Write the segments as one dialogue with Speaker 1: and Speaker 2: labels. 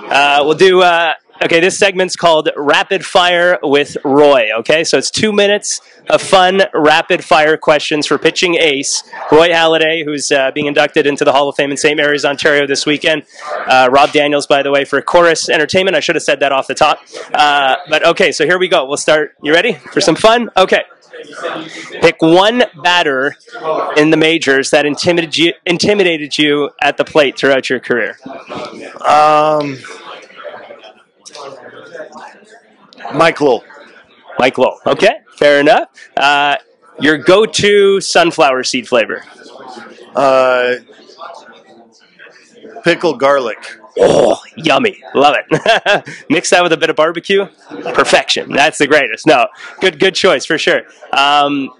Speaker 1: We'll do, okay, this segment's called Rapid Fire with Roy, okay? So it's 2 minutes of fun, rapid-fire questions for pitching ace, Roy Halladay, who's being inducted into the Hall of Fame in St. Mary's, Ontario this weekend. Rob Daniels, by the way, for Chorus Entertainment. I should have said that off the top. But okay, so here we go. We'll start. You ready for some fun? Okay. Pick one batter in the majors that intimidated you at the plate throughout your career.
Speaker 2: Mike Lowell.
Speaker 1: Mike Lowell. Okay, fair enough. Your go-to sunflower seed flavor?
Speaker 2: Pickled garlic.
Speaker 1: Oh, yummy. Love it. Mix that with a bit of barbecue. Perfection. That's the greatest. No, good choice for sure.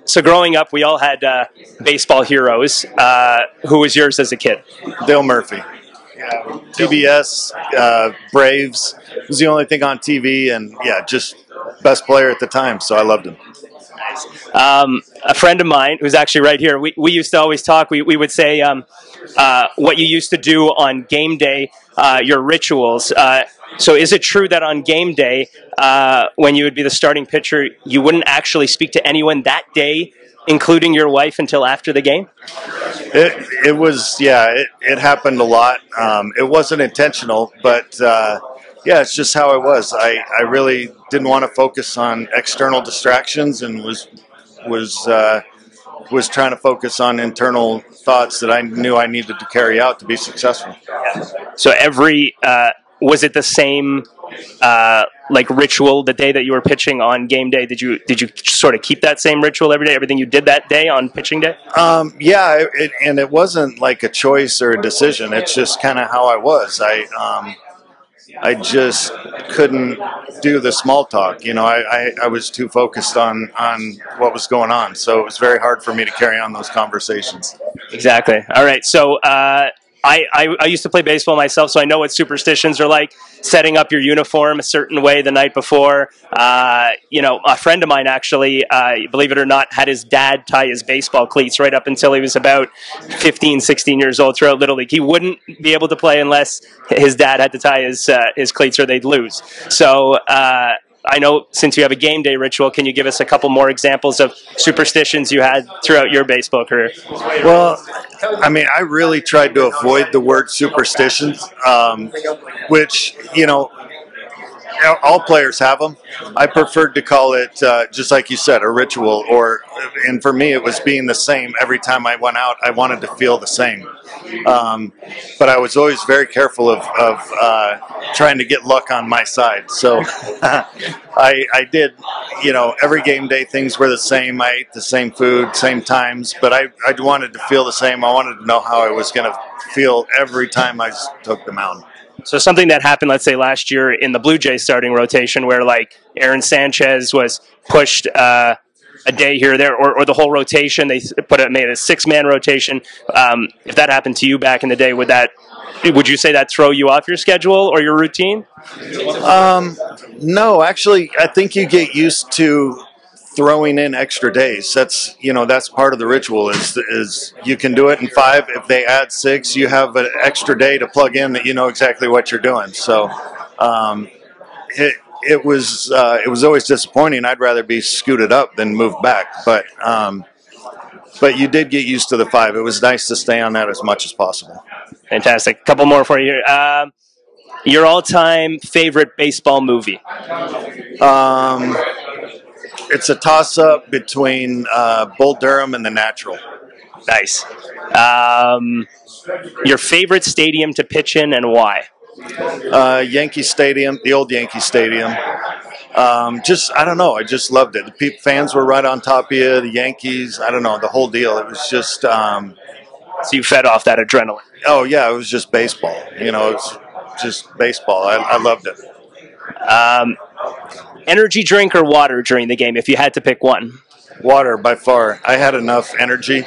Speaker 1: So growing up, we all had baseball heroes. Who was yours as a kid?
Speaker 2: Dale Murphy. TBS, Braves. It was the only thing on TV, and yeah, just best player at the time, so I loved him.
Speaker 1: A friend of mine who's actually right here, we used to always talk, we would say what you used to do on game day, your rituals. So is it true that on game day, when you would be the starting pitcher, you wouldn't actually speak to anyone that day, including your wife, until after the game?
Speaker 2: It was, yeah, it happened a lot. It wasn't intentional, but yeah, it's just how it was. I really didn't want to focus on external distractions and was trying to focus on internal thoughts that I knew I needed to carry out to be successful.
Speaker 1: So was it the same like ritual the day that you were pitching on game day? Did you sort of keep that same ritual every day? Everything you did that day on pitching day?
Speaker 2: Yeah, and it wasn't like a choice or a decision. It's just kind of how I was. I just couldn't do the small talk. You know, I was too focused on what was going on. So it was very hard for me to carry on those conversations.
Speaker 1: Exactly. All right. So I used to play baseball myself, so I know what superstitions are like. Setting up your uniform a certain way the night before. You know, a friend of mine actually, believe it or not, had his dad tie his baseball cleats right up until he was about 15, 16 years old throughout Little League. He wouldn't be able to play unless his dad had to tie his cleats or they'd lose. So I know since you have a game day ritual, can you give us a couple more examples of superstitions you had throughout your baseball career?
Speaker 2: Well, I mean, I really tried to avoid the word superstitions, which, you know, all players have them. I preferred to call it, just like you said, a ritual. And for me, it was being the same every time I went out. I wanted to feel the same. But I was always very careful of trying to get luck on my side. So I did, you know, every game day things were the same. I ate the same food, same times, but I wanted to feel the same. I wanted to know how I was going to feel every time I took the mound.
Speaker 1: So something that happened, let's say, last year in the Blue Jays starting rotation where, like, Aaron Sanchez was pushed a day here or there, or the whole rotation, they made a six-man rotation. If that happened to you back in the day, would you say that throw you off your schedule or your routine?
Speaker 2: No, actually, I think you get used to throwing in extra days. That's, you know, that's part of the ritual is you can do it in 5. If they add 6, you have an extra day to plug in that you know exactly what you're doing. So it was always disappointing. I'd rather be scooted up than moved back. But you did get used to the 5. It was nice to stay on that as much as possible.
Speaker 1: Fantastic. A couple more for you here. Your all-time favorite baseball movie?
Speaker 2: It's a toss-up between Bull Durham and The Natural.
Speaker 1: Nice. Your favorite stadium to pitch in and why?
Speaker 2: Yankee Stadium, the old Yankee Stadium. I don't know. I just loved it. The fans were right on top of you. The Yankees, I don't know, the whole deal. It was just...
Speaker 1: So you fed off that adrenaline?
Speaker 2: Oh, yeah, it was just baseball. You know, it's just baseball. I loved it.
Speaker 1: Energy drink or water during the game, if you had to pick one?
Speaker 2: Water, by far. I had enough energy.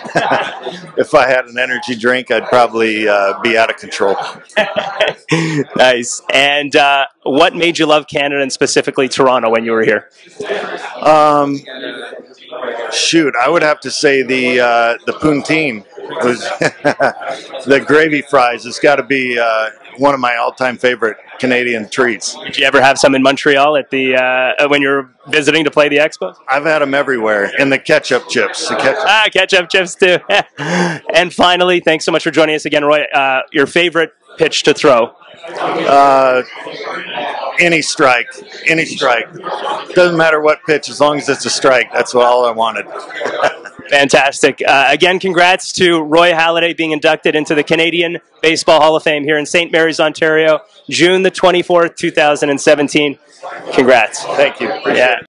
Speaker 2: If I had an energy drink, I'd probably be out of control.
Speaker 1: Nice. And what made you love Canada and specifically Toronto when you were here?
Speaker 2: Shoot, I would have to say the poutine. It was the gravy fries has got to be one of my all-time favorite Canadian treats.
Speaker 1: Did you ever have some in Montreal at the when you were visiting to play the Expos?
Speaker 2: I've had them everywhere, and the ketchup chips.
Speaker 1: Ketchup chips too. And finally, thanks so much for joining us again, Roy. Your favorite pitch to throw?
Speaker 2: Any strike. Doesn't matter what pitch, as long as it's a strike. That's all I wanted.
Speaker 1: Fantastic. Again, congrats to Roy Halladay being inducted into the Canadian Baseball Hall of Fame here in St. Mary's, Ontario, June the 24th, 2017. Congrats.
Speaker 2: Thank you. Appreciate it.